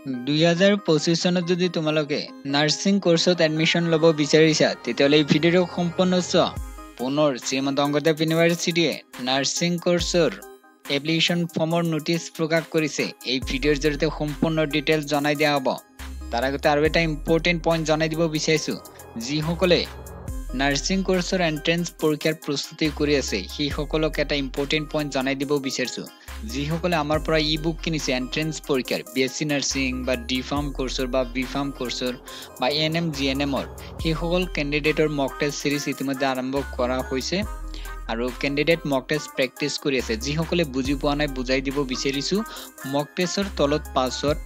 2025 চনত যদি তোমালোকে নাৰ্ছিং কোৰ্সত এডমিশন ল'ব বিচাৰিছা তেতিয়াহ'লে এই ভিডিঅ'টো সম্পূৰ্ণ চোৱা। পুনৰ শ্ৰীমন্ত শংকৰদেৱ ইউনিভাৰ্চিটিয়ে নাৰ্ছিং কোৰ্সৰ এপ্লিকেশন ফৰ্মৰ নোটিছ প্ৰকাশ কৰিছে। এই ভিডিঅ'ৰ জৰিয়তে সম্পূৰ্ণ ডিটেইলছ জনাই দিয়া হ'ব। তাৰ আগতে আৰু এটা ইম্পৰ্টেন্ট পইণ্ট জনাই দিব বিচাৰিছো, যিসকলে নাৰ্ছিং কোৰ্সৰ এন্ট্ৰেন্স পৰীক্ষাৰ প্ৰস্তুতি কৰি আছে সেই সকলক এটা ইম্পৰ্টেন্ট পইণ্ট জনাই দিব বিচাৰিছো। যিসকলে আমাৰ পৰা ই-বুক কিনিছে এন্ট্ৰেন্স পৰীক্ষাৰ বিএসসি নাৰ্ছিং বা ডি ফাৰ্ম কোৰ্সৰ বা বি ফাৰ্ম কোৰ্সৰ বা এএনএম জিএনএমৰ সেই সকল কেণ্ডিডেটৰ মক টেষ্ট সিৰিজ ইতিমধ্যে আৰম্ভ কৰা হৈছে আৰু কেণ্ডিডেট মক টেষ্ট প্ৰেক্টিছ কৰি আছে। যিসকলে বুজি পোৱা নাই বুজাই দিব বিচাৰিছো, মক টেষ্টৰ তলত পাছৱৰ্ড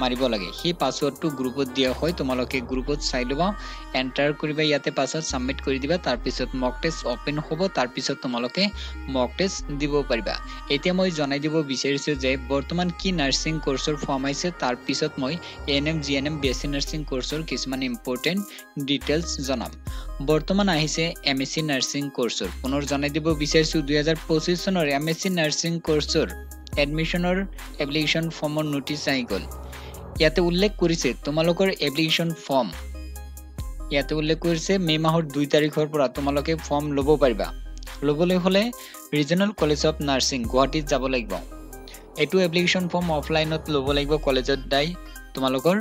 মাৰিব লাগে। সেই পাছৱৰ্ডটো গ্ৰুপত দিয়া হয়, তোমালোকে গ্ৰুপত চাই লবা, এন্টাৰ কৰিবা, ইয়াতে পাছৱৰ্ড সাবমিট কৰি দিবা। তাৰ পিছত মক টেষ্ট ওপেন হ'ব, তাৰ পিছত তোমালোকে মক টেষ্ট দিব পাৰিবা। এতিয়া মই জনাই দিব বিচাৰিছো যে বৰ্তমান কি নাৰ্ছিং কোৰ্সৰ ফৰ্ম আহিছে, তাৰ পিছত মই এএনএম জিএনএম বিএসসি নাৰ্ছিং কোৰ্সৰ কিছুমান ইম্পৰ্টেন্ট ডিটেইলছ জনাম। বৰ্তমান আহিছে এমএসসি নাৰ্ছিং কোৰ্সৰ। পুনৰ জনাই দিব বিচাৰিছো 2025 চনৰ এমএসসি নাৰ্ছিং কোৰ্সৰ এডমিশনৰ এপ্লিকেশন ফৰ্মৰ নোটিছ আহি গ'ল। ইয়াতে উল্লেখ কৰিছে তোমালোকৰ এপ্লিকেশন ফৰ্ম, ইয়াতে উল্লেখ কৰিছে মে মাহৰ 2 তাৰিখৰ পৰা তোমালোকে ফৰ্ম ল'ব পাৰিবা। ল'বলৈ হলে ৰিজনেল কলেজ অফ নাৰ্ছিং গুৱাহাটীত যাব লাগিব। এটো এপ্লিকেশন ফৰ্ম অফলাইনত ল'ব লাগিব, কলেজত যাই তোমালোকৰ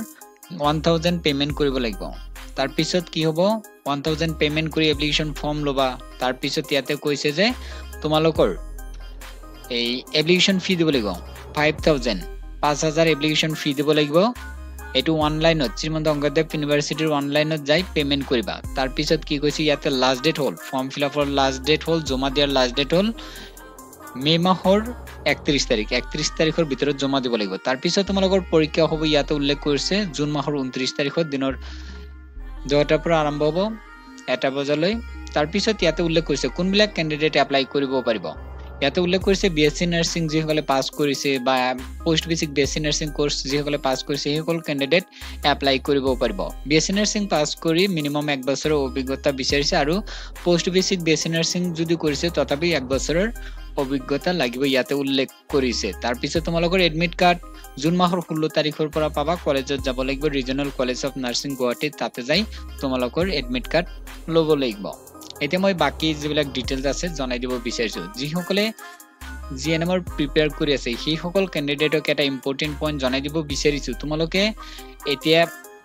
1000 পেমেন্ট কৰিব লাগিব। তাৰ পিছত কি হ'ব, 1000 পেমেন্ট কৰি এপ্লিকেশন ফৰ্ম ল'বা। তাৰ পিছত ইয়াতে কৈছে যে তোমালোকৰ এই এপ্লিকেশন ফি দিব লাগিব 5000 এপ্লিকেশন ফি দিব লাগিব। এটো অনলাইনত শ্ৰীমন্ত শংকৰদেৱ ইউনিভাৰ্চিটিৰ অনলাইনত যাই পেমেন্ট কৰিবা। তাৰ পিছত কি কৈছে ইয়াতে লাষ্ট ডেট হ'ল, ফৰ্ম ফিল আপৰ লাষ্ট ডেট হ'ল, জমা দিয়াৰ লাষ্ট ডেট হ'ল মে মাহৰ 31 তাৰিখ। 31 তাৰিখৰ ভিতৰত জমা দিব লাগিব। তাৰ পিছত তোমালোকৰ পৰীক্ষা হ'ব, ইয়াতে উল্লেখ কৰিছে জুন মাহৰ 29 তাৰিখত দিনৰ 10টাৰ পৰা আৰম্ভ হ'ব 1টা বজালৈ। তাৰ পিছত ইয়াতে উল্লেখ কৰিছে কোনবিলাক কেণ্ডিডেট এপ্লাই কৰিব পাৰিব। ইয়াতে উল্লেখ কৰিছে বিএসসি নাৰ্ছিং যিসকলে পাছ কৰিছে বা post basic BSc nursing course যিসকলে পাছ কৰিছে সেই সকল কেণ্ডিডেট এপ্লাই কৰিব পাৰিব। বিএসসি নাৰ্ছিং পাছ কৰি মিনিমাম 1 বছৰৰ অভিজ্ঞতা বিচাৰিছে আৰু পোষ্ট বেসিক বিএসসি নাৰ্ছিং যদি কৰিছে তথাপি 1 বছৰৰ অভিজ্ঞতা লাগিব, ইয়াতে উল্লেখ কৰিছে। তাৰ পিছত তোমালোকৰ এডমিট কাৰ্ড জুন মাহৰ 16 তাৰিখৰ পৰা পাবা। কলেজত যাব লাগিব, ৰিজনেল কলেজ অফ নাৰ্ছিং গুৱাহাটীত, তাতে যাই তোমালোকৰ এডমিট কাৰ্ড ল'ব লাগিব। এতিয়া মই বাকি যিবিলাক ডিটেইলছ আছে জনাই দিব বিচাৰিছো। যিসকলে জিএনএমৰ প্ৰিপেয়াৰ কৰি আছে সেই সকল কেণ্ডিডেটক এটা ইম্পৰ্টেন্ট পইণ্ট জনাই দিব বিচাৰিছো। তোমালোকে এতিয়া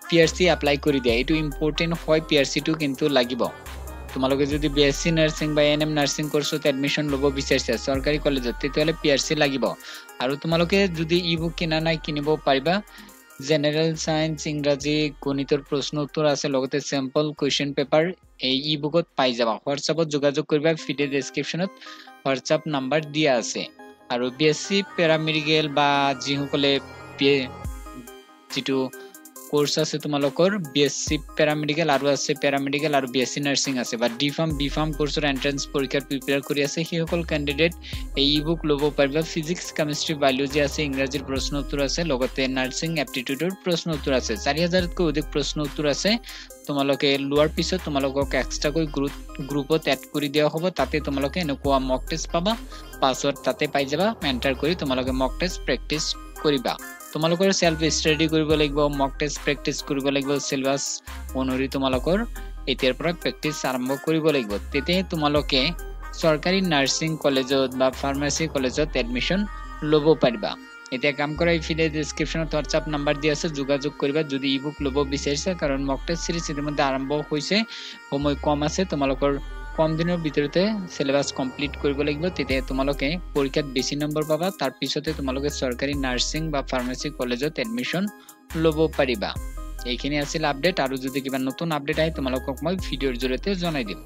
পিআৰসি এপ্লাই কৰি দিয়া, এইটো ইম্পৰ্টেন্ট হয়, পিআৰসিটো কিন্তু লাগিব। তোমালোকে যদি বিএসসি নাৰ্ছিং বা এএনএম নাৰ্ছিং কোৰ্সত এডমিশন ল'ব বিচাৰিছা চৰকাৰী কলেজত তেতিয়াহ'লে পিআৰসি লাগিব। আৰু তোমালোকে যদি ই-বুক কিনা নাই কিনিব পাৰিবা। জেনেৰেল সায়েন্স, ইংৰাজী, গণিতৰ প্ৰশ্ন উত্তৰ আছে, লগতে চেম্পল কুৱেশ্যন পেপাৰ এই ই-বুকত পাই যাবা। হোৱাটছআপত যোগাযোগ কৰিবা, ভিডিঅ' ডেসক্ৰিপশ্যনত হোৱাটছআপ নাম্বাৰ দিয়া আছে। আৰু বিএসসি পেৰামেডিকেল বা যিসকলে যিটো কোৰ্স আছে তোমালোকৰ বিএসসি পেৰামেডিকেল আৰু আছে পেৰামেডিকেল আৰু বিএসসি নাৰ্ছিং আছে বা ডি ফাৰ্ম বি ফাৰ্ম কোৰ্সৰ এন্ট্ৰেন্স পৰীক্ষাৰ প্ৰিপেয়াৰ কৰি আছে সেই সকল কেণ্ডিডেট এই ই-বুক ল'ব পাৰিবা। ফিজিক্স, কেমিষ্ট্ৰি, বায়োলজি আছে, ইংৰাজীৰ প্ৰশ্ন উত্তৰ আছে, লগতে নাৰ্ছিং এপ্টিটিউডৰ প্ৰশ্ন উত্তৰ আছে। 4000তকৈ অধিক প্ৰশ্ন উত্তৰ আছে। তোমালোকে লোৱাৰ পিছত তোমালোকক এক্সট্ৰাকৈ গ্ৰুপত এড কৰি দিয়া হ'ব। তাতে তোমালোকে এনেকুৱা মক টেষ্ট পাবা, পাছৱৰ্ড তাতে পাই যাবা, এন্টাৰ কৰি তোমালোকে মক টেষ্ট প্ৰেক্টিছ কৰিবা। তোমালোকৰ সেলফ ষ্টাডি কৰিব লাগিব, মক টেষ্ট প্ৰেক্টিছ কৰিব লাগিব, সিলেবাস অনুসৰি তোমালোকৰ এতিয়াৰ পৰা প্ৰেক্টিছ আৰম্ভ কৰিব লাগিব। তেতিয়া তোমালোকে চৰকাৰী নাৰ্ছিং কলেজত বা ফাৰ্মাচী কলেজত এডমিশন ল'ব পাৰিবা। এতিয়া কাম কৰা এই ভিডিঅ' ডেসক্ৰিপশ্যনত হোৱাটছআপ নাম্বাৰ দিয়া আছে, যোগাযোগ কৰিবা যদি ই-বুক ল'ব বিচাৰিছা। কাৰণ মক টেষ্ট সিৰিজ ইতিমধ্যে আৰম্ভ হৈছে, সময় কম আছে, তোমালোকৰ কম দিনৰ ভিতৰতে সিলেবাস কমপ্লিট কৰিব লাগিব। তেতিয়া তোমালোকে পৰীক্ষাত বেছি নম্বৰ পাবা। তাৰ পিছতে তোমালোকে চৰকাৰী নাৰ্ছিং বা ফাৰ্মাচী কলেজত এডমিশন ল'ব পাৰিবা। এইখিনি আছিল আপডেট, আৰু যদি কিবা নতুন আপডেট আহে তোমালোকক মই ভিডিঅ'ৰ জৰিয়তে জনাই দিম।